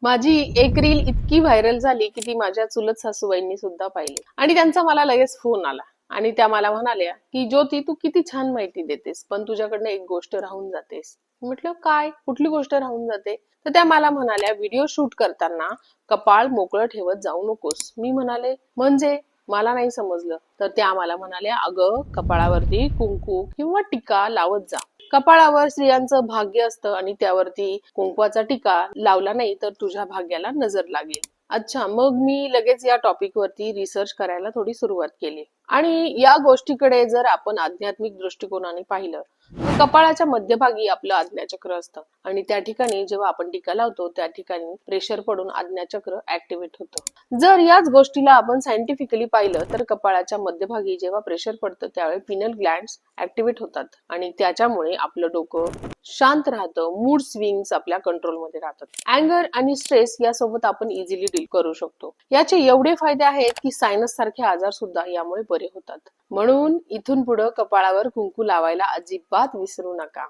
माझी एक रील इतकी व्हायरल झाली की ती माझ्या चुलत सासूबाईंनी सुद्धा पाहिली आणि त्यांचा मला लगेच फोन आला आणि त्या मला म्हणाल्या की ज्योती तू किती छान माहिती देतेस पण तुझ्याकडनं एक गोष्ट राहून जातेस. म्हटलं काय कुठली गोष्ट राहून जाते. तर त्या मला म्हणाल्या व्हिडिओ शूट करताना कपाळ मोकळं ठेवत जाऊ नकोस. मी म्हणाले म्हणजे मला नाही समजलं. तर त्या मला म्हणाल्या अगं कपाळावरती कुंकू किंवा टिका लावत जा. कपाळावर स्त्रियांचं भाग्य असतं आणि त्यावरती कुंकवाचा टिका लावला नाही तर तुझ्या भाग्याला नजर लागेल. अच्छा, मग मी लगेच या टॉपिक वरती रिसर्च करायला थोडी सुरुवात केली आणि या गोष्टीकडे जर आपण आध्यात्मिक दृष्टिकोनाने पाहिलं तर कपाळाच्या मध्यभागी आपलं आज्ञाचक्र असतं आणि त्या ठिकाणी जेव्हा आपण टिका लावतो त्या ठिकाणी प्रेशर पडून आज्ञाचक्र ऍक्टिव्हेट होतं. जर याच गोष्टीला आपण सायंटिफिकली पाहिलं तर कपाळाच्या मध्यभागी जेव्हा प्रेशर पडतं त्यावेळी पिनल ग्लँड्स ऍक्टिव्हेट होतात आणि त्याच्यामुळे आपलं डोकं शांत राहतं, मूड स्विंग्स आपल्या कंट्रोलमध्ये राहतात. अँगर आणि स्ट्रेस यासोबत आपण इझिली डील करू शकतो. याचे एवढे फायदे आहेत की सायनस सारखे आजार सुद्धा यामुळे बरे होतात. म्हणून इथून पुढे कपाळावर कुंकू लावायला अजिबात विसरू नका.